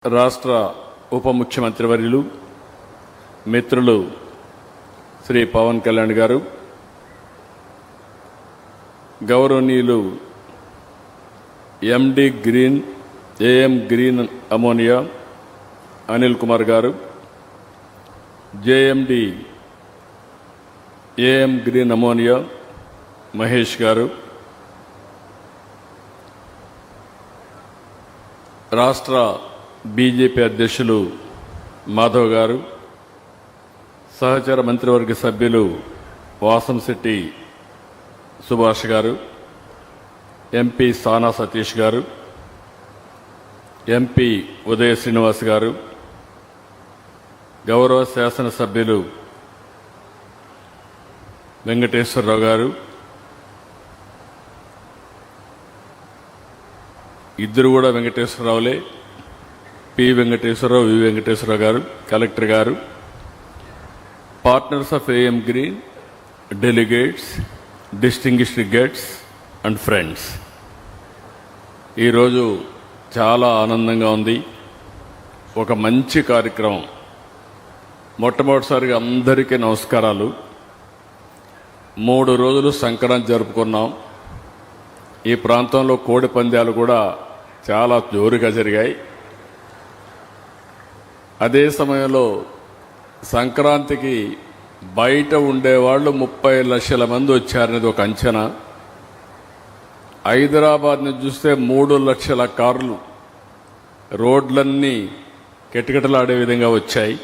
రాష్ట్ర ఉప ముఖ్యమంత్రి వర్యులు మిత్రులు శ్రీ పవన్ కళ్యాణ్ గారు, గౌరవనీయులు MD green AM green ammonia Anil Kumar garu, JMD AM green ammonia Mahesh garu, రాష్ట్ర బీజేపీ అధ్యక్షులు మాధవ్ గారు, సహచర మంత్రివర్గ సభ్యులు వాసంశెట్టి సుభాష్ గారు, ఎంపీ సానా సతీష్ గారు, ఎంపీ ఉదయ శ్రీనివాస్ గారు, గౌరవ శాసనసభ్యులు వెంకటేశ్వరరావు గారు, ఇద్దరు కూడా వెంకటేశ్వరరావులే, పి వెంకటేశ్వరరావు, వి వెంకటేశ్వరరావు గారు, కలెక్టర్ గారు, partners of AM green, delegates, distinguished guests and friends, ఈరోజు చాలా ఆనందంగా ఉంది. ఒక మంచి కార్యక్రమం. మొట్టమొదటిసారిగా అందరికీ నమస్కారాలు. 3 రోజులు సంక్రాంతి జరుపుకున్నాం. ఈ ప్రాంతంలో కోడి పందాలు కూడా చాలా జోరుగా జరిగాయి. అదే సమయంలో సంక్రాంతికి బయట ఉండేవాళ్ళు 30 లక్షల మంది వచ్చారనేది ఒక అంచనా. హైదరాబాద్ని చూస్తే 3 లక్షల కార్లు రోడ్లన్నీ కిటకిటలాడే విధంగా వచ్చాయి.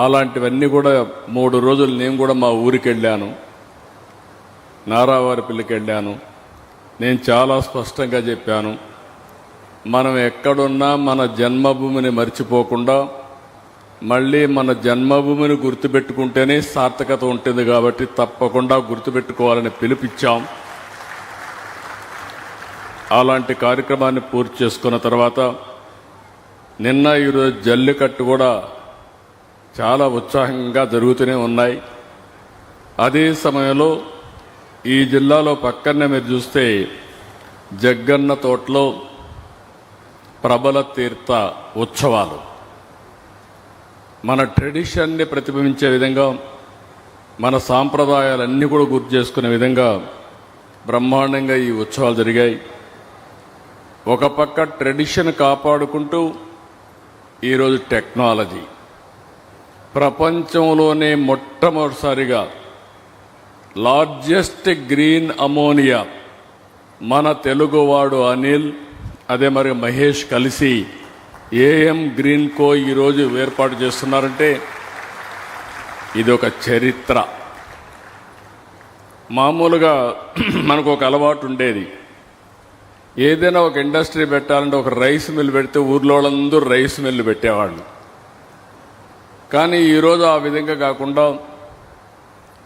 అలాంటివన్నీ కూడా 3 రోజులు నేను కూడా మా ఊరికి వెళ్ళాను, నారావారిపల్లికి వెళ్ళాను. నేను చాలా స్పష్టంగా చెప్పాను, మనం ఎక్కడున్నా మన జన్మభూమిని మర్చిపోకుండా మళ్ళీ మన జన్మభూమిని గుర్తుపెట్టుకుంటేనే సార్థకత ఉంటుంది. కాబట్టి తప్పకుండా గుర్తుపెట్టుకోవాలని పిలుపిచ్చాం. అలాంటి కార్యక్రమాన్ని పూర్తి చేసుకున్న తర్వాత నిన్న ఈరోజు జల్లికట్టు కూడా చాలా ఉత్సాహంగా జరుగుతూనే ఉన్నాయి. అదే సమయంలో ఈ జిల్లాలో పక్కనే మీరు చూస్తే జగ్గన్న తోటలో ప్రబల తీర్థ ఉత్సవాలు మన ట్రెడిషన్ని ప్రతిబింబించే విధంగా, మన సాంప్రదాయాలన్నీ కూడా గుర్తు చేసుకునే విధంగా బ్రహ్మాండంగా ఈ ఉత్సవాలు జరిగాయి. ఒక పక్క ట్రెడిషన్ కాపాడుకుంటూ ఈరోజు టెక్నాలజీ, ప్రపంచంలోనే మొట్టమొదటిసారిగా లార్జెస్ట్ గ్రీన్ అమోనియా మన తెలుగువాడు అనిల్, అదే మరి మహేష్ కలిసి ఏఎం గ్రీన్ కో ఈరోజు ఏర్పాటు చేస్తున్నారంటే ఇది ఒక చరిత్ర. మామూలుగా మనకు ఒక అలవాటు ఉండేది, ఏదైనా ఒక ఇండస్ట్రీ పెట్టాలంటే ఒక రైస్ మిల్ పెడితే ఊర్లో వాళ్ళందరూ రైస్ మిల్లు పెట్టేవాళ్ళు. కానీ ఈరోజు ఆ విధంగా కాకుండా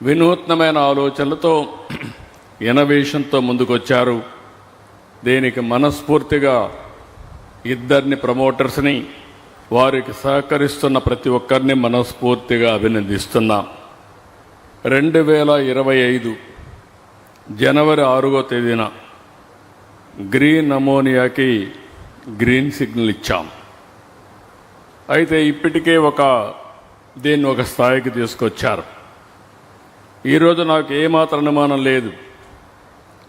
వినూత్నమైన ఆలోచనలతో, ఇన్నోవేషన్తో ముందుకొచ్చారు. దీనికి మనస్ఫూర్తిగా ఇద్దరిని ప్రమోటర్స్ని, వారికి సహకరిస్తున్న ప్రతి ఒక్కరిని మనస్ఫూర్తిగా అభినందిస్తున్నాం. 2025 జనవరి 6వ తేదీన గ్రీన్ అమోనియాకి గ్రీన్ సిగ్నల్ ఇచ్చాం. అయితే ఇప్పటికే దీన్ని ఒక స్థాయికి తీసుకొచ్చారు. ఈరోజు నాకు ఏమాత్రం అనుమానం లేదు,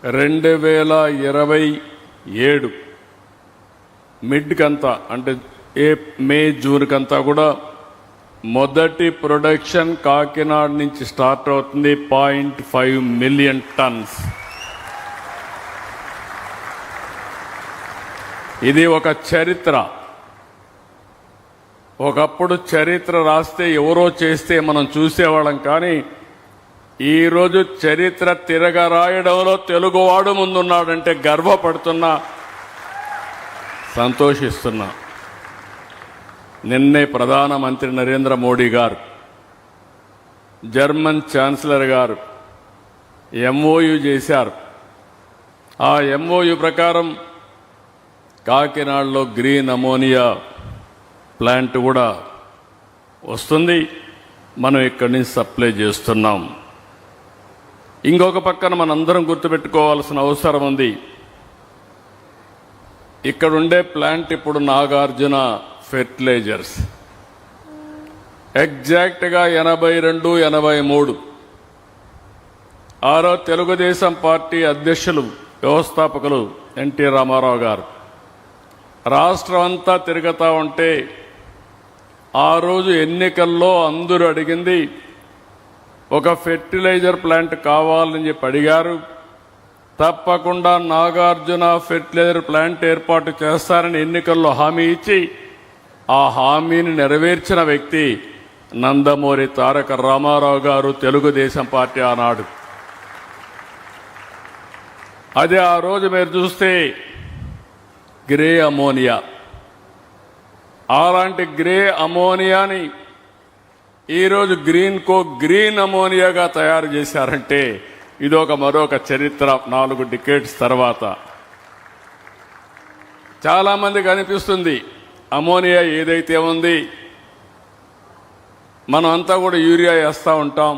2027 మిడ్కంతా అంటే మే జూన్ కంతా కూడా మొదటి ప్రొడక్షన్ కాకినాడ నుంచి స్టార్ట్ అవుతుంది. 0.5 మిలియన్ టన్స్. ఇది ఒక చరిత్ర. ఒకప్పుడు చరిత్ర రాస్తే ఎవరో చేస్తే మనం చూసేవాళ్ళం, కానీ ఈరోజు చరిత్ర తిరగరాయడంలో తెలుగువాడు ముందున్నాడంటే గర్వపడుతున్నా, సంతోషిస్తున్నా. నిన్నే ప్రధానమంత్రి నరేంద్ర మోడీ గారు, జర్మన్ ఛాన్సలర్ గారు ఎంఓయు చేశారు. ఆ ఎంఓయు ప్రకారం కాకినాడలో గ్రీన్ అమోనియా ప్లాంట్ కూడా వస్తుంది. మనం ఇక్కడి నుంచి సప్లై చేస్తున్నాం. ఇంకొక పక్కన మనందరం గుర్తుపెట్టుకోవాల్సిన అవసరం ఉంది. ఇక్కడుండే ప్లాంట్ ఇప్పుడు నాగార్జున ఫెర్టిలైజర్స్ ఎగ్జాక్ట్గా 82, 83 ఆరో తెలుగుదేశం పార్టీ అధ్యక్షులు వ్యవస్థాపకులు ఎన్టీ రామారావు గారు రాష్ట్రం అంతా తిరుగుతూ ఉంటే ఆ రోజు ఎన్నికల్లో అందరూ అడిగింది ఒక ఫెర్టిలైజర్ ప్లాంట్ కావాలని చెప్పి అడిగారు. తప్పకుండా నాగార్జున ఫెర్టిలైజర్ ప్లాంట్ ఏర్పాటు చేస్తారని ఎన్నికల్లో హామీ ఇచ్చి ఆ హామీని నెరవేర్చిన వ్యక్తి నందమూరి తారక రామారావు గారు, తెలుగుదేశం పార్టీ ఆనాడు. అదే ఆ రోజు మీరు చూస్తే గ్రే అమోనియా, అలాంటి గ్రే అమోనియాని ఈరోజు గ్రీన్ అమోనియాగా తయారు చేశారంటే ఇదొక మరొక చరిత్ర. 4 డికేడ్స్ తర్వాత చాలామందికి అనిపిస్తుంది అమోనియా ఏదైతే ఉంది మనం అంతా కూడా యూరియా వేస్తూ ఉంటాం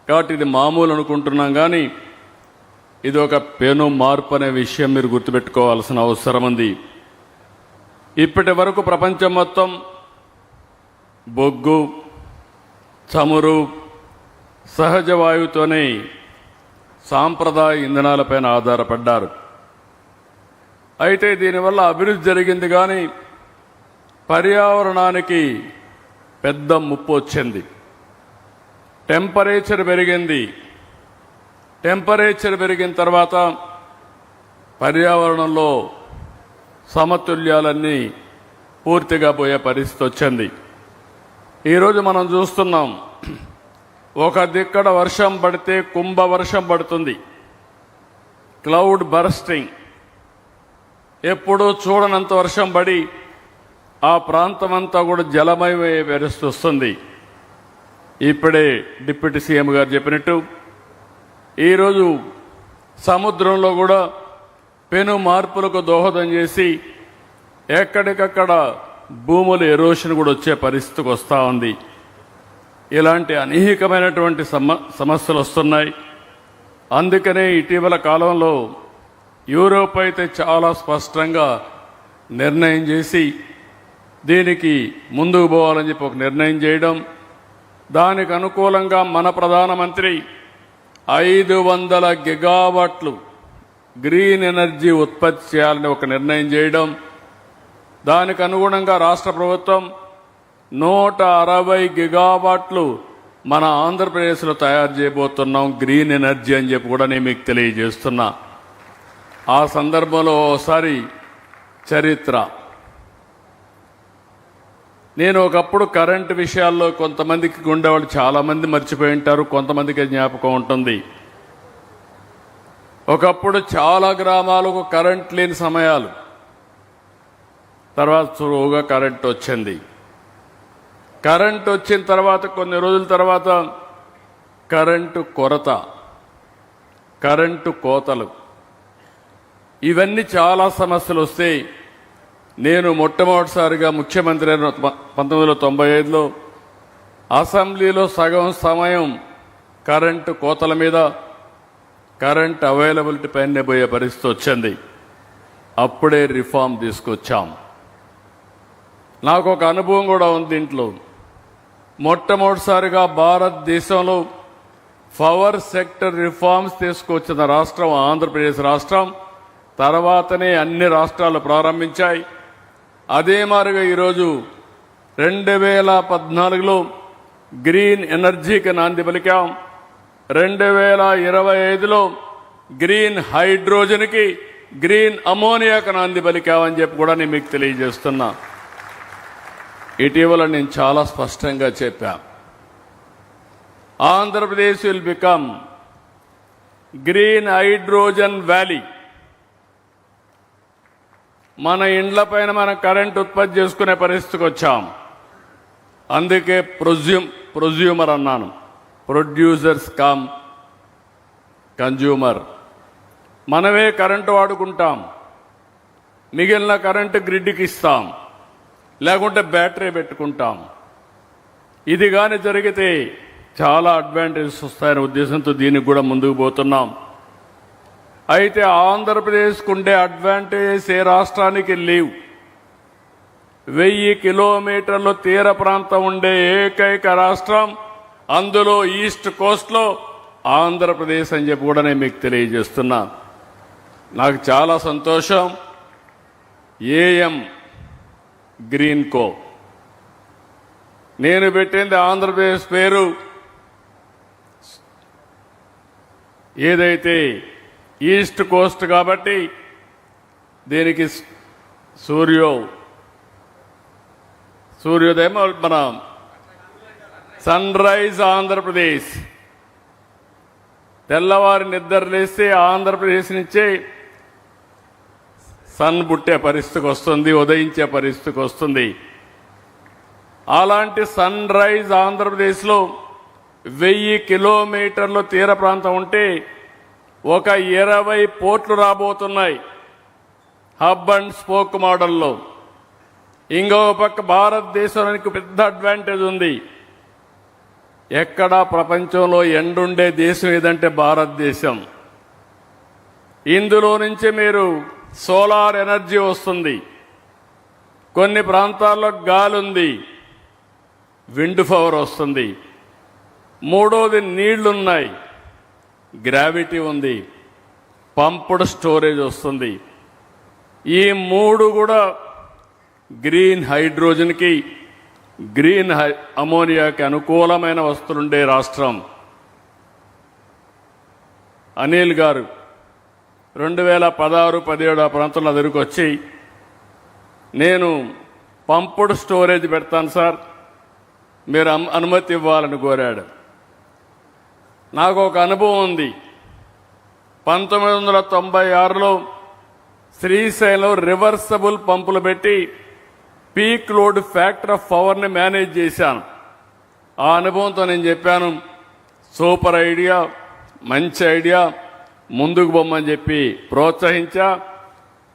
కాబట్టి ఇది మామూలు అనుకుంటున్నాం, కానీ ఇది ఒక పెను మార్పు అనే విషయం మీరు గుర్తుపెట్టుకోవాల్సిన అవసరం ఉంది. ఇప్పటి వరకు ప్రపంచం మొత్తం బొగ్గు, చమురు, సహజ వాయువుతోనే సాంప్రదాయ ఇంధనాలపైన ఆధారపడ్డారు. అయితే దీనివల్ల అభివృద్ధి జరిగింది, కానీ పర్యావరణానికి పెద్ద ముప్పు వచ్చింది. టెంపరేచర్ పెరిగింది. టెంపరేచర్ పెరిగిన తర్వాత పర్యావరణంలో సమతుల్యాలన్నీ పూర్తిగా పోయే పరిస్థితి వచ్చింది. ఈరోజు మనం చూస్తున్నాం, ఒక దిక్కడ వర్షం పడితే కుంభవర్షం పడుతుంది, క్లౌడ్ బర్స్టింగ్. ఎప్పుడూ చూడనంత వర్షం పడి ఆ ప్రాంతం అంతా కూడా జలమయమయ్యే పరిస్థితి వస్తుంది. ఇప్పుడే డిప్యూటీ సీఎం గారు చెప్పినట్టు ఈరోజు సముద్రంలో కూడా పెను మార్పులకు దోహదం చేసి ఎక్కడికక్కడ భూముల ఎరోషన్ కూడా వచ్చే పరిస్థితికి వస్తూ ఉంది. ఇలాంటి అనేకమైనటువంటి సమస్యలు వస్తున్నాయి. అందుకనే ఇటీవల కాలంలో యూరోప్ అయితే చాలా స్పష్టంగా నిర్ణయం చేసి దీనికి ముందుకు పోవాలని చెప్పి ఒక నిర్ణయం చేయడం, దానికి అనుకూలంగా మన ప్రధానమంత్రి 500 గిగావాట్లు గ్రీన్ ఎనర్జీ ఉత్పత్తి చేయాలని ఒక నిర్ణయం చేయడం, దానికి అనుగుణంగా రాష్ట్ర ప్రభుత్వం 160 గిగావాట్లు మన ఆంధ్రప్రదేశ్లో తయారు చేయబోతున్నాం గ్రీన్ ఎనర్జీ అని చెప్పి కూడా నేను మీకు తెలియజేస్తున్నా. ఆ సందర్భంలో ఒకసారి చరిత్ర, నేను ఒకప్పుడు కరెంటు విషయాల్లో కొంతమందికి ఉండేవాళ్ళు చాలామంది మర్చిపోయి ఉంటారు, కొంతమందికి జ్ఞాపకం ఉంటుంది. ఒకప్పుడు చాలా గ్రామాలకు కరెంట్ లేని సమయాలు, తర్వాత సులువుగా కరెంట్ వచ్చింది. కరెంట్ వచ్చిన తర్వాత కొన్ని రోజుల తర్వాత కరెంటు కొరత, కరెంటు కోతలు, ఇవన్నీ చాలా సమస్యలు వస్తాయి. నేను మొట్టమొదటిసారిగా ముఖ్యమంత్రి 1995లో అసెంబ్లీలో సగం సమయం కరెంటు కోతల మీద, కరెంట్ అవైలబిలిటీ పైనే పోయే పరిస్థితి వచ్చింది. అప్పుడే రిఫార్మ్ తీసుకొచ్చాం. నాకు ఒక అనుభవం కూడా ఉంది దీంట్లో. మొట్టమొదటిసారిగా భారతదేశంలో పవర్ సెక్టర్ రిఫార్మ్స్ తీసుకొచ్చిన రాష్ట్రం ఆంధ్రప్రదేశ్ రాష్ట్రం. తర్వాతనే అన్ని రాష్ట్రాలు ప్రారంభించాయి. అదే మాదిరిగా ఈరోజు 2014లో గ్రీన్ ఎనర్జీకి నాంది పలికాం. 2025లో గ్రీన్ హైడ్రోజన్కి, గ్రీన్ అమోనియాకి నాంది పలికామని చెప్పి కూడా నేను మీకు తెలియజేస్తున్నా. ఇటీవల నేను చాలా స్పష్టంగా చెప్పా, Andhra Pradesh will become green hydrogen valley. మన ఇండ్ల పైన మనం కరెంట్ ఉత్పత్తి చేసుకునే పరిస్థితికి వచ్చాం. అందుకే ప్రొజ్యూమర్ అన్నాను, ప్రొడ్యూసర్స్ కమ్ కన్జ్యూమర్. మనమే కరెంటు వాడుకుంటాం, మిగిలిన కరెంటు గ్రిడ్కి ఇస్తాం, లేకుంటే బ్యాటరీ పెట్టుకుంటాం. ఇది కానీ జరిగితే చాలా అడ్వాంటేజెస్ వస్తాయనే ఉద్దేశంతో దీనికి కూడా ముందుకు పోతున్నాం. అయితే ఆంధ్రప్రదేశ్కు ఉండే అడ్వాంటేజెస్ ఏ రాష్ట్రానికి లేవు. 1000 కిలోమీటర్లు తీర ప్రాంతం ఉండే ఏకైక రాష్ట్రం, అందులో ఈస్ట్ కోస్ట్లో ఆంధ్రప్రదేశ్ అని చెప్పి కూడా నేను మీకు తెలియజేస్తున్నా. నాకు చాలా సంతోషం. ఏఎం గ్రీన్ కో నేను పెట్టింది ఆంధ్రప్రదేశ్ పేరు. ఏదైతే ఈస్ట్ కోస్ట్ కాబట్టి దీనికి సూర్యోదయం మన సన్ రైజ్ ఆంధ్రప్రదేశ్. తెల్లవారి నిద్రలేస్తే ఆంధ్రప్రదేశ్ నుంచే సన్ పుట్టే పరిస్థితికి వస్తుంది, ఉదయించే పరిస్థితికి వస్తుంది. అలాంటి సన్ రైజ్ ఆంధ్రప్రదేశ్లో 1000 కిలోమీటర్లు తీర ప్రాంతం ఉంటే ఒక 20 పోర్ట్లు రాబోతున్నాయి హబ్ అండ్ స్పోక్ మోడల్లో. ఇంకో పక్క భారతదేశానికి పెద్ద అడ్వాంటేజ్ ఉంది. ఎక్కడా ప్రపంచంలో ఎండుండే దేశం ఏదంటే భారతదేశం. ఇందులో నుంచి మీరు సోలార్ ఎనర్జీ వస్తుంది, కొన్ని ప్రాంతాల్లో గాలి ఉంది, విండ్ పవర్ వస్తుంది. మూడోది నీళ్లున్నాయి, గ్రావిటీ ఉంది, పంప్డ్ స్టోరేజ్ వస్తుంది. ఈ మూడు కూడా గ్రీన్ హైడ్రోజన్కి, గ్రీన్ అమోనియాకి అనుకూలమైన వస్తువులుండే రాష్ట్రం. అనిల్ గారు 2016-17 ఆ ప్రాంతంలో దగ్గరికి వచ్చి, నేను పంప్డ్ స్టోరేజ్ పెడతాను సార్, మీరు అనుమతి ఇవ్వాలని కోరాడు. నాకు ఒక అనుభవం ఉంది. 1996లో శ్రీశైలం రివర్సబుల్ పంపులు పెట్టి పీక్ లోడ్ ఫ్యాక్టర్ ఆఫ్ పవర్ని మేనేజ్ చేశాను. ఆ అనుభవంతో నేను చెప్పాను, సూపర్ ఐడియా, మంచి ఐడియా, ముందుకు పొమ్మని చెప్పి ప్రోత్సహించా.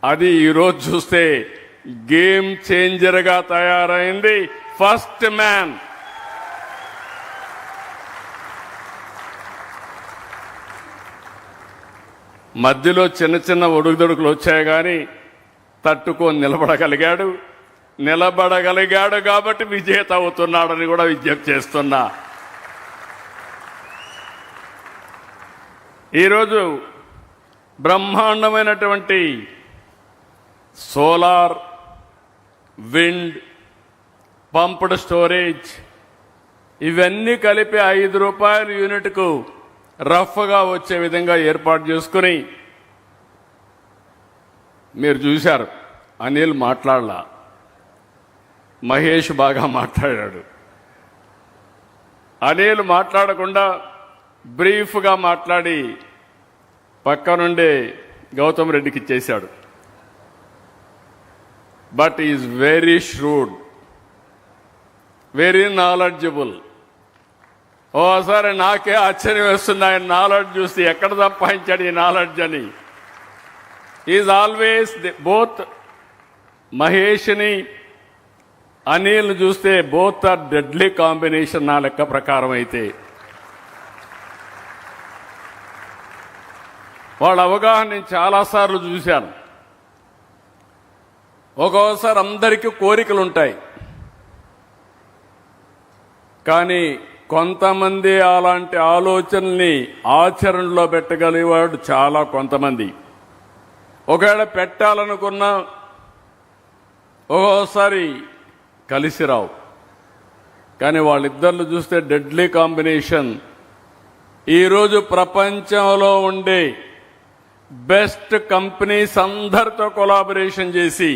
అది ఈరోజు చూస్తే గేమ్ చేంజర్గా తయారైంది. First man. మధ్యలో చిన్న చిన్న ఒడుగుదొడుకులు వచ్చాయి, కానీ తట్టుకొని నిలబడగలిగాడు కాబట్టి విజేత అవుతున్నాడని కూడా విజ్ఞప్తి చేస్తున్నా. ఈరోజు బ్రహ్మాండమైనటువంటి సోలార్, విండ్, పంప్డ్ స్టోరేజ్ ఇవన్నీ కలిపి ₹5 యూనిట్కు రఫ్గా వచ్చే విధంగా ఏర్పాటు చేసుకుని, మీరు చూశారు అనిల్ మాట్లాడలా, మహేష్ బాగా మాట్లాడాడు. అనిల్ మాట్లాడకుండా బ్రీఫ్గా మాట్లాడి పక్క నుండే గౌతమ్ రెడ్డికి ఇచ్చేశాడు. But is very shrewd, very knowledgeable. ఓసారి నాకే ఆశ్చర్యం వేస్తుంది ఆయన నాలెడ్జ్ చూసి, ఎక్కడ సంపాదించాడు ఈ నాలెడ్జ్ అని. ఈజ్ ఆల్వేస్ బోత్ మహేష్ని అనిల్ చూస్తే బోత్ ఆర్ డెడ్లీ కాంబినేషన్ నా లెక్క ప్రకారం. అయితే వాళ్ళ అవగాహన నేను చాలాసార్లు చూశాను. ఒక్కోసారి అందరికీ కోరికలు ఉంటాయి, కానీ కొంతమంది అలాంటి ఆలోచనల్ని ఆచరణలో పెట్టగలిగేవాడు చాలా కొంతమంది. ఒకవేళ పెట్టాలనుకున్నా ఒక్కోసారి కలిసి రావు. కానీ వాళ్ళిద్దరిని చూస్తే డెడ్లీ కాంబినేషన్. ఈరోజు ప్రపంచంలో ఉండే బెస్ట్ కంపెనీస్ అందరితో కొలాబరేషన్ చేసి,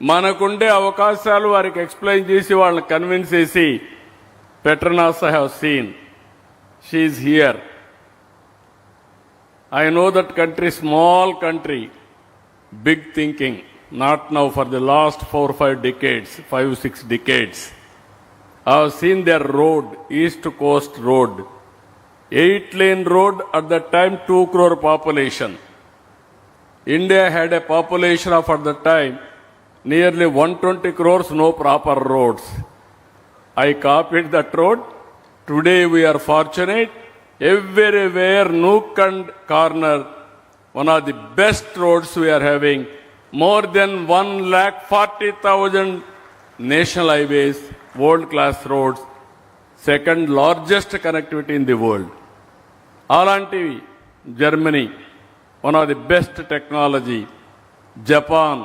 మనకుండే అవకాశాలు వారికి ఎక్స్ప్లెయిన్ చేసి, వాళ్ళని కన్విన్స్ చేసి, Petronas I have seen. She is here. I know that country, small country, big thinking, not now, for the last 4-5 decades, 5-6 decades. I have seen their road, East Coast Road, 8-lane road, at that time 2 crore population. India had a population of, at that time, nearly 120 crores, no proper roads. I copied that road. Today we are fortunate. Everywhere, nook and corner, one of the best roads we are having, more than 1,40,000 national highways, world-class roads, second largest connectivity in the world. అలాంటి Germany, one of the best technology, Japan,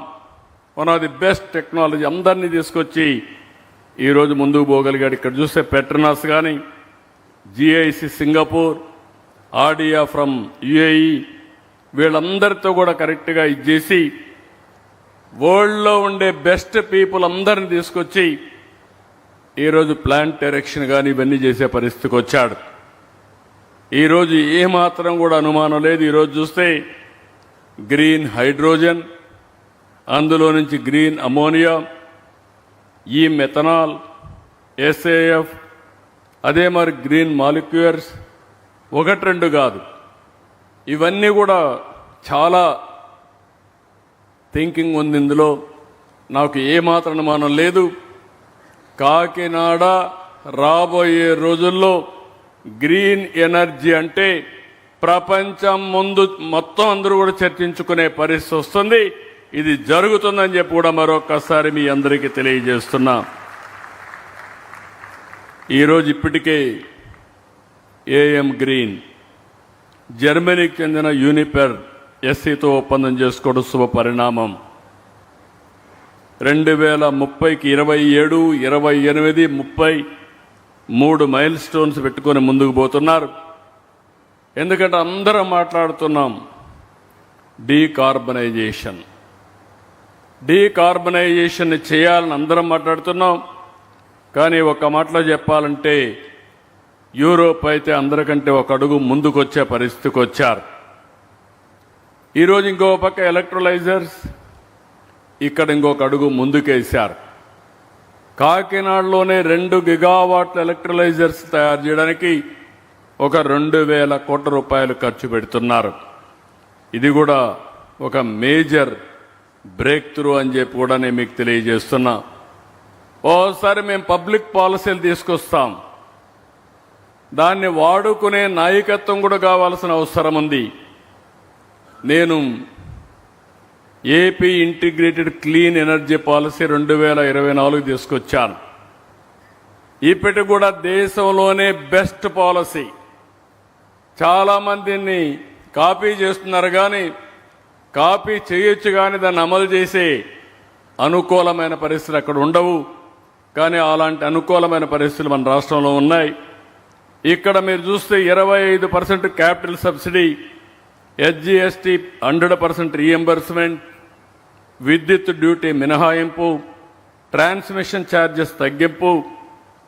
one of the best technology, అందరినీ తీసుకొచ్చి ఈరోజు ముందుకు పోగలిగాడు. ఇక్కడ చూస్తే Petronas కానీ, GIC Singapore, ఆర్డియా from UAE, వీళ్ళందరితో కూడా కరెక్ట్గా ఇచ్చేసి వరల్డ్లో ఉండే బెస్ట్ పీపుల్ అందరిని తీసుకొచ్చి ఈరోజు ప్లాంట్ డైరెక్షన్ కానీ ఇవన్నీ చేసే పరిస్థితికి వచ్చాడు. ఈరోజు ఏమాత్రం కూడా అనుమానం లేదు. ఈరోజు చూస్తే గ్రీన్ హైడ్రోజన్, అందులో నుంచి గ్రీన్ అమోనియా, ఈ మెథనాల్, ఎస్ఏఎఫ్, అదే మరి గ్రీన్ మాలిక్యూల్స్, ఒకటి రెండు కాదు, ఇవన్నీ కూడా చాలా థింకింగ్ ఉంది ఇందులో. నాకు ఏమాత్రం అనుమానం లేదు. కాకినాడ రాబోయే రోజుల్లో గ్రీన్ ఎనర్జీ అంటే ప్రపంచం ముందు మొత్తం అందరూ కూడా చర్చించుకునే పరిస్థితి వస్తుంది. ఇది జరుగుతుందని చెప్పి కూడా మరొకసారి మీ అందరికీ తెలియజేస్తున్నా. ఈరోజు ఇప్పటికే ఏఎం గ్రీన్ జర్మనీకి చెందిన యూనిపెర్ ఎస్సీతో ఒప్పందం చేసుకోవడం శుభ పరిణామం. 2030కి 27, 28, 30 3 మైల్ స్టోన్స్ పెట్టుకొని ముందుకు పోతున్నారు. ఎందుకంటే అందరం మాట్లాడుతున్నాం డీకార్బనైజేషన్ చేయాలని అందరం మాట్లాడుతున్నాం. కానీ ఒక మాటలో చెప్పాలంటే యూరోప్ అయితే అందరికంటే ఒక అడుగు ముందుకొచ్చే పరిస్థితికి వచ్చారు. ఈరోజు ఇంకో పక్క ఎలక్ట్రోలైజర్స్, ఇక్కడ ఇంకొక అడుగు ముందుకేశారు. కాకినాడలోనే 2 గిగావాట్ల ఎలక్ట్రోలైజర్స్ తయారు చేయడానికి ఒక 2,000 కోట్ల రూపాయలు ఖర్చు పెడుతున్నారు. ఇది కూడా ఒక మేజర్ బ్రేక్ త్రూ అని చెప్పి కూడా నేను మీకు తెలియజేస్తున్నా. ఓసారి మేము పబ్లిక్ పాలసీలు తీసుకొస్తాం, దాన్ని వాడుకునే నాయకత్వం కూడా కావాల్సిన అవసరం ఉంది. నేను AP integrated clean energy policy 2024 తీసుకొచ్చాను. ఇప్పటికి కూడా దేశంలోనే బెస్ట్ పాలసీ. చాలామందిని కాపీ చేస్తున్నారు, కానీ కాపీ చేయొచ్చు కానీ దాన్ని అమలు చేసే అనుకూలమైన పరిస్థితులు అక్కడ ఉండవు. కానీ అలాంటి అనుకూలమైన పరిస్థితులు మన రాష్ట్రంలో ఉన్నాయి. ఇక్కడ మీరు చూస్తే 25% క్యాపిటల్ సబ్సిడీ, ఎస్జీఎస్టీ 100% రీఎంబర్స్మెంట్, విద్యుత్ డ్యూటీ మినహాయింపు, ట్రాన్స్మిషన్ ఛార్జెస్ తగ్గింపు,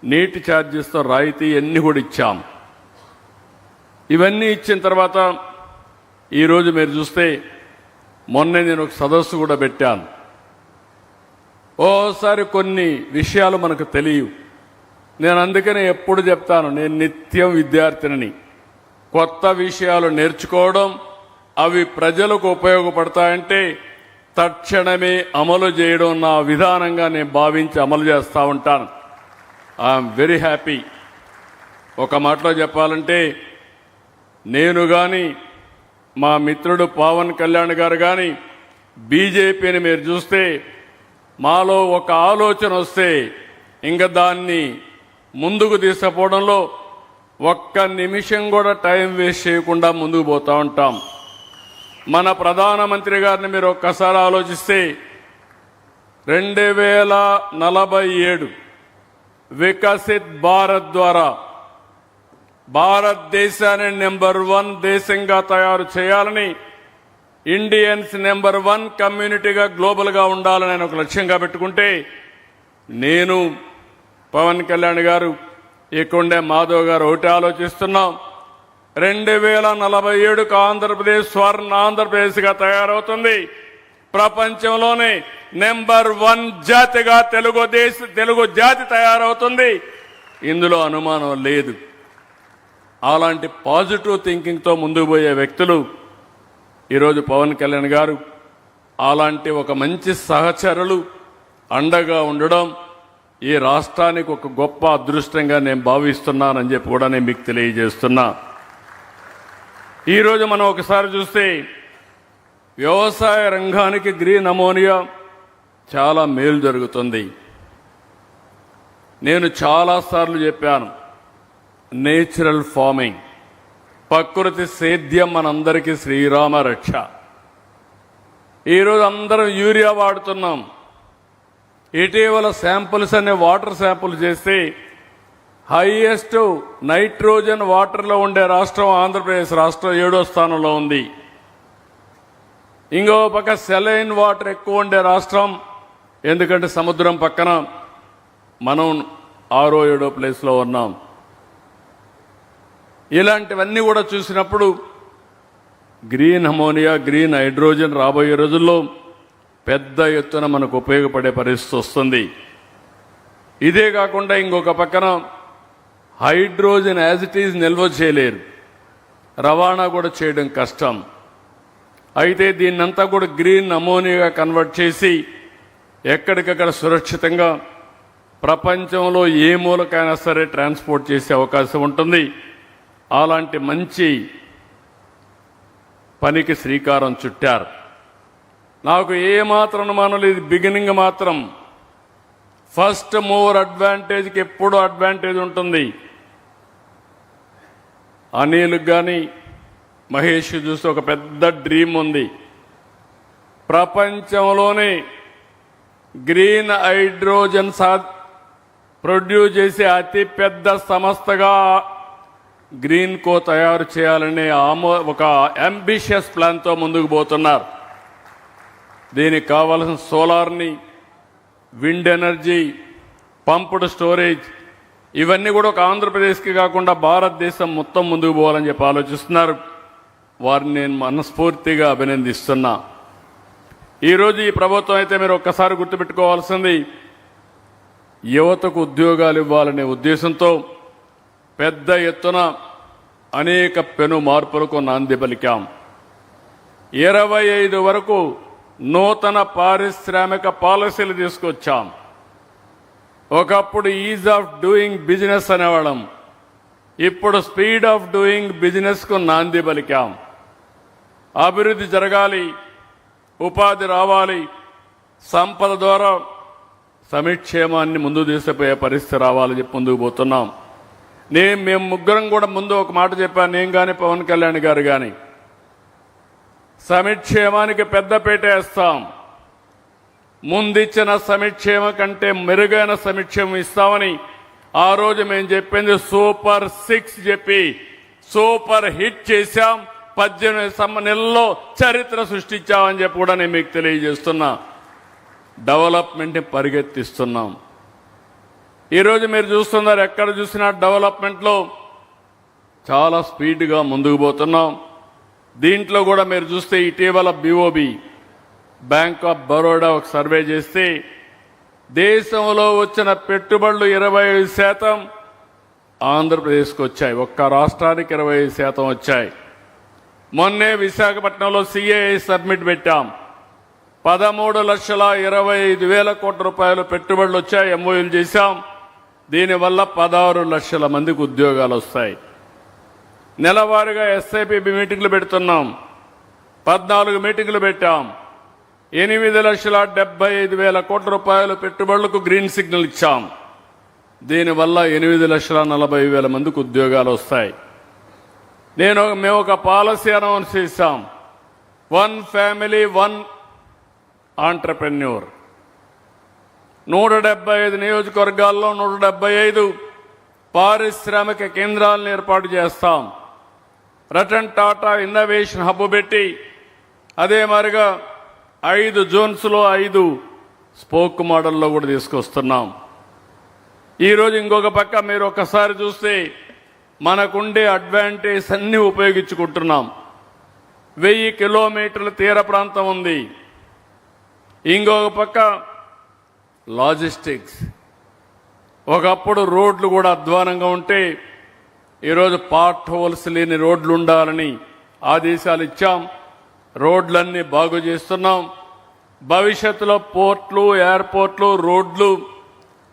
నీటి ఛార్జెస్తో రాయితీ అన్ని కూడా ఇచ్చాం. ఇవన్నీ ఇచ్చిన తర్వాత ఈరోజు మీరు చూస్తే మొన్నే నేను ఒక సదస్సు కూడా పెట్టాను. ఓసారి కొన్ని విషయాలు మనకు తెలియవు. నేను అందుకనే ఎప్పుడు చెప్తాను, నేను నిత్యం విద్యార్థిని. కొత్త విషయాలు నేర్చుకోవడం, అవి ప్రజలకు ఉపయోగపడతాయంటే తక్షణమే అమలు చేయడం నా విధానంగా నేను భావించి అమలు చేస్తూ ఉంటాను. I'm very happy. ఒక మాటలో చెప్పాలంటే నేను కానీ మా మిత్రుడు పవన్ కళ్యాణ్ గారు కానీ బీజేపీని మీరు చూస్తే మాలో ఒక ఆలోచన వస్తే ఇంకా దాన్ని ముందుకు తీసుకుపోవడంలో ఒక్క నిమిషం కూడా టైం వేస్ట్ చేయకుండా ముందుకు పోతూ ఉంటాం. మన ప్రధానమంత్రి గారిని మీరు ఒక్కసారి ఆలోచిస్తే 2047 వికసిత్ భారత్ ద్వారా భారతదేశాన్ని నెంబర్ 1 దేశంగా తయారు చేయాలని, ఇండియన్స్ నెంబర్ 1 కమ్యూనిటీగా గ్లోబల్గా ఉండాలని ఆయన ఒక లక్ష్యంగా పెట్టుకుంటే, నేను పవన్ కళ్యాణ్ గారు, ఇక్కడే మాధవ్ గారు ఒకటి ఆలోచిస్తున్నాం. 2047కు ఆంధ్రప్రదేశ్ స్వర్ణ ఆంధ్రప్రదేశ్గా తయారవుతుంది. ప్రపంచంలోనే నెంబర్ 1 జాతిగా తెలుగు జాతి తయారవుతుంది. ఇందులో అనుమానం లేదు. అలాంటి పాజిటివ్ థింకింగ్తో ముందుకు పోయే వ్యక్తులు ఈరోజు పవన్ కళ్యాణ్ గారు. అలాంటి ఒక మంచి సహచరులు అండగా ఉండడం ఈ రాష్ట్రానికి ఒక గొప్ప అదృష్టంగా నేను భావిస్తున్నానని చెప్పి కూడా నేను మీకు తెలియజేస్తున్నా. ఈరోజు మనం ఒకసారి చూస్తే వ్యవసాయ రంగానికి గ్రీన్ అమోనియా చాలా మేలు జరుగుతుంది. నేను చాలాసార్లు చెప్పాను, నేచురల్ ఫార్మింగ్, ప్రకృతి సేద్యం మనందరికీ శ్రీరామ రక్ష. ఈరోజు అందరం యూరియా వాడుతున్నాం. ఇటీవల శాంపుల్స్ అనే వాటర్ శాంపుల్ చేస్తే హైయెస్ట్ నైట్రోజన్ వాటర్లో ఉండే రాష్ట్రం ఆంధ్రప్రదేశ్ రాష్ట్రం 7వ స్థానంలో ఉంది. ఇంకో పక్క సెలైన్ వాటర్ ఎక్కువ ఉండే రాష్ట్రం, ఎందుకంటే సముద్రం పక్కన, మనం 6వ 7వ ప్లేస్లో ఉన్నాం. ఇలాంటివన్నీ కూడా చూసినప్పుడు గ్రీన్ అమోనియా, గ్రీన్ హైడ్రోజన్ రాబోయే రోజుల్లో పెద్ద ఎత్తున మనకు ఉపయోగపడే పరిస్థితి వస్తుంది. ఇదే కాకుండా ఇంకొక పక్కన హైడ్రోజన్ యాజ్ ఇట్ ఈజ్ నిల్వ చేయలేరు, రవాణా కూడా చేయడం కష్టం. అయితే దీన్నంతా కూడా గ్రీన్ అమోనియాగా కన్వర్ట్ చేసి ఎక్కడికక్కడ సురక్షితంగా ప్రపంచంలో ఏ మూలకైనా సరే ట్రాన్స్పోర్ట్ చేసే అవకాశం ఉంటుంది. అలాంటి మంచి పనికి శ్రీకారం చుట్టారు. నాకు ఏమాత్రం అనుమానం లేదు, బిగినింగ్ మాత్రం ఫస్ట్ మూవర్ అడ్వాంటేజ్కి ఎప్పుడూ అడ్వాంటేజ్ ఉంటుంది. అనిల్ కానీ మహేష్ చూస్తే ఒక పెద్ద డ్రీమ్ ఉంది. ప్రపంచంలోనే గ్రీన్ హైడ్రోజన్ ప్రొడ్యూస్ చేసే అతి పెద్ద సంస్థగా గ్రీన్ కో తయారు చేయాలనే ఒక అంబిషియస్ ప్లాన్తో ముందుకు పోతున్నారు. దీనికి కావాల్సిన సోలార్ని, విండ్ ఎనర్జీ, పంప్డ్ స్టోరేజ్, ఇవన్నీ కూడా ఒక ఆంధ్రప్రదేశ్కి కాకుండా భారతదేశం మొత్తం ముందుకు పోవాలని చెప్పి ఆలోచిస్తున్నారు. వారిని నేను మనస్ఫూర్తిగా అభినందిస్తున్నా. ఈరోజు ఈ ప్రభుత్వం అయితే మీరు ఒక్కసారి గుర్తుపెట్టుకోవాల్సింది, యువతకు ఉద్యోగాలు ఇవ్వాలనే ఉద్దేశంతో పెద్ద ఎత్తున అనేక పెను మార్పులకు నాంది పలికాం. 25 వరకు నూతన పారిశ్రామిక పాలసీలు తీసుకొచ్చాం. ఒకప్పుడు ఈజ్ ఆఫ్ డూయింగ్ బిజినెస్ అనేవాళ్ళం, ఇప్పుడు స్పీడ్ ఆఫ్ డూయింగ్ బిజినెస్కు నాంది పలికాం. అభివృద్ధి జరగాలి, ఉపాధి రావాలి, సంపద ద్వారా సమిక్షేమాన్ని ముందు తీసుకుపోయే పరిస్థితి రావాలని చెప్పి ముందుకు పోతున్నాం. మేము ముగ్గురం కూడా ముందు ఒక మాట చెప్పాను, నేను కానీ పవన్ కళ్యాణ్ గారు కానీ, సమిక్షేమానికి పెద్దపీట వేస్తాం. ముందిచ్చిన సమిక్షేమ కంటే మెరుగైన సమిక్షేమం ఇస్తామని ఆ రోజు మేము చెప్పింది సూపర్ 6 చెప్పి సూపర్ హిట్ చేశాం. 18 నెలల్లో చరిత్ర సృష్టించామని చెప్పి కూడా నేను మీకు తెలియజేస్తున్నా. డెవలప్మెంట్ని పరిగెత్తిస్తున్నాం. ఈరోజు మీరు చూస్తున్నారు, ఎక్కడ చూసినా డెవలప్మెంట్లో చాలా స్పీడ్గా ముందుకు పోతున్నాం. దీంట్లో కూడా మీరు చూస్తే ఇటీవల BOB బ్యాంక్ ఆఫ్ బరోడా ఒక సర్వే చేస్తే దేశంలో వచ్చిన పెట్టుబడులు 25% ఆంధ్రప్రదేశ్కి వచ్చాయి. ఒక్క రాష్ట్రానికి 25% వచ్చాయి. మొన్నే విశాఖపట్నంలో CAI సబ్మిట్ పెట్టాం. 13,25,000 కోట్ల రూపాయలు పెట్టుబడులు వచ్చాయి, MOUలు చేశాం. దీనివల్ల 16 లక్షల మందికి ఉద్యోగాలు వస్తాయి. నెలవారీగా SIP మీటింగ్లు పెడుతున్నాం. 14 మీటింగ్లు పెట్టాం. 8,75,000 కోట్ల రూపాయలు పెట్టుబడులకు గ్రీన్ సిగ్నల్ ఇచ్చాం. దీనివల్ల 8,40,000 మందికి ఉద్యోగాలు వస్తాయి. మేము ఒక పాలసీ అనౌన్స్ చేశాం, 1 ఫ్యామిలీ 1 ఆంటర్ప్రెన్యూర్. 175 నియోజకవర్గాల్లో 175 పారిశ్రామిక కేంద్రాలను ఏర్పాటు చేస్తాం. రతన్ టాటా ఇన్నోవేషన్ హబ్ పెట్టి, అదే మాదిరిగా 5 జోన్స్లో 5 స్పోక్ మోడల్లో కూడా తీసుకొస్తున్నాం. ఈరోజు ఇంకొక పక్క మీరు ఒక్కసారి చూస్తే మనకుండే అడ్వాంటేజ్ అన్ని ఉపయోగించుకుంటున్నాం. 1000 కిలోమీటర్ల తీర ప్రాంతం ఉంది. ఇంకొక పక్క లాజిస్టిక్స్. ఒకప్పుడు రోడ్లు కూడా అధ్వానంగా ఉంటే ఈరోజు పార్ట్ హోల్స్ లేని రోడ్లు ఉండాలని ఆదేశాలు ఇచ్చాం. రోడ్లన్నీ బాగు చేస్తున్నాం. భవిష్యత్తులో పోర్ట్లు, ఎయిర్పోర్ట్లు, రోడ్లు,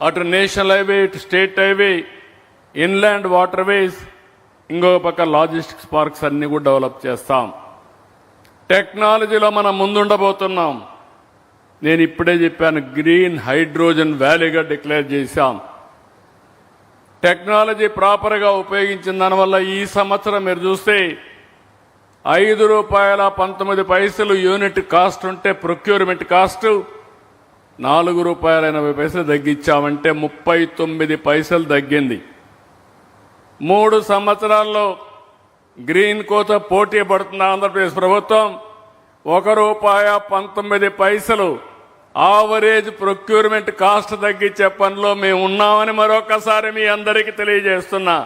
అటు నేషనల్ హైవే, ఇటు state highway, inland water ways, ఇంకొక పక్క లాజిస్టిక్స్ పార్క్స్ అన్ని కూడా డెవలప్ చేస్తాం. టెక్నాలజీలో మనం ముందుండబోతున్నాం. నేను ఇప్పుడే చెప్పాను, గ్రీన్ హైడ్రోజన్ వ్యాలీగా డిక్లేర్ చేశాం. టెక్నాలజీ ప్రాపర్గా ఉపయోగించిన దానివల్ల ఈ సంవత్సరం మీరు చూస్తే ₹5.19 యూనిట్ కాస్ట్ ఉంటే ప్రొక్యూర్మెంట్ కాస్ట్ ₹4.80 తగ్గించామంటే 39 పైసలు తగ్గింది. 3 సంవత్సరాల్లో గ్రీన్ కోత పోటీ పడుతున్న ఆంధ్రప్రదేశ్ ప్రభుత్వం ₹1.19 ఆవరేజ్ ప్రొక్యూర్మెంట్ కాస్ట్ తగ్గించే పనిలో మేము ఉన్నామని మరొకసారి మీ అందరికీ తెలియజేస్తున్నా.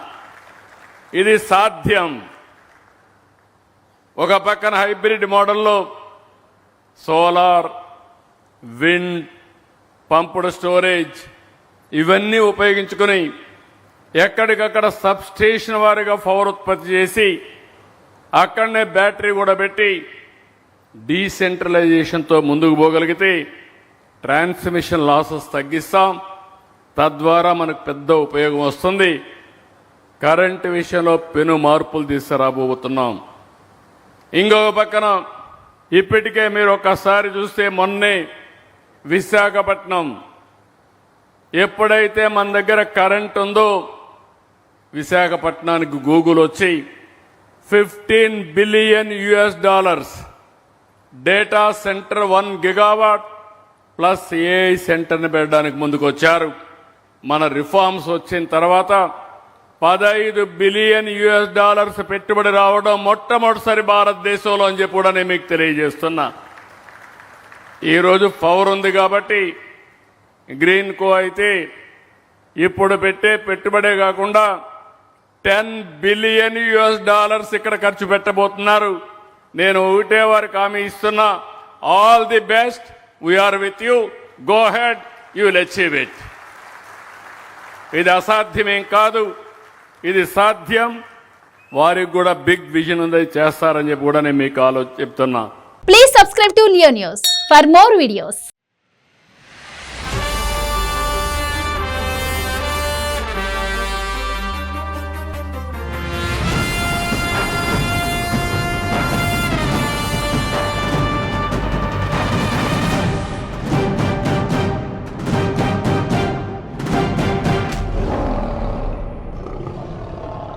ఇది సాధ్యం. ఒక పక్కన హైబ్రిడ్ మోడల్లో సోలార్, విండ్, పంపుడ్ స్టోరేజ్ ఇవన్నీ ఉపయోగించుకుని ఎక్కడికక్కడ సబ్స్టేషన్ వారిగా పవర్ ఉత్పత్తి చేసి అక్కడనే బ్యాటరీ కూడా పెట్టి డీసెంట్రలైజేషన్తో ముందుకు పోగలిగితే ట్రాన్స్మిషన్ లాసెస్ తగ్గిస్తాం. తద్వారా మనకు పెద్ద ఉపయోగం వస్తుంది. కరెంటు విషయంలో పెను మార్పులు తీసుకురాబోతున్నాం. ఇంకొక పక్కన ఇప్పటికే మీరు ఒక్కసారి చూస్తే మొన్నే విశాఖపట్నం ఎప్పుడైతే మన దగ్గర కరెంట్ ఉందో విశాఖపట్నానికి గూగుల్ వచ్చి $15 billion data centre 1 gigawatt plus AI సెంటర్ని పెట్టడానికి ముందుకు వచ్చారు. మన రిఫార్మ్స్ వచ్చిన తర్వాత $15 బిలియన్ పెట్టుబడి రావడం మొట్టమొదటిసారి భారతదేశంలో అని చెప్పి కూడా నేను మీకు తెలియజేస్తున్నా. ఈరోజు పవర్ ఉంది కాబట్టి గ్రీన్ కో అయితే ఇప్పుడు పెట్టే పెట్టుబడే కాకుండా $10 బిలియన్ ఇక్కడ ఖర్చు పెట్టబోతున్నారు. నేను ఒకటే వారికి హామీ ఇస్తున్నా, all the best, we are with you, go ahead, you will achieve it. ఇది అసాధ్యమేం కాదు, ఇది సాధ్యం. వారికి కూడా బిగ్ విజన్ ఉంది, చేస్తారని చెప్పి కూడా నేను మీకు చెప్తున్నా. Please subscribe to Leo news for more videos.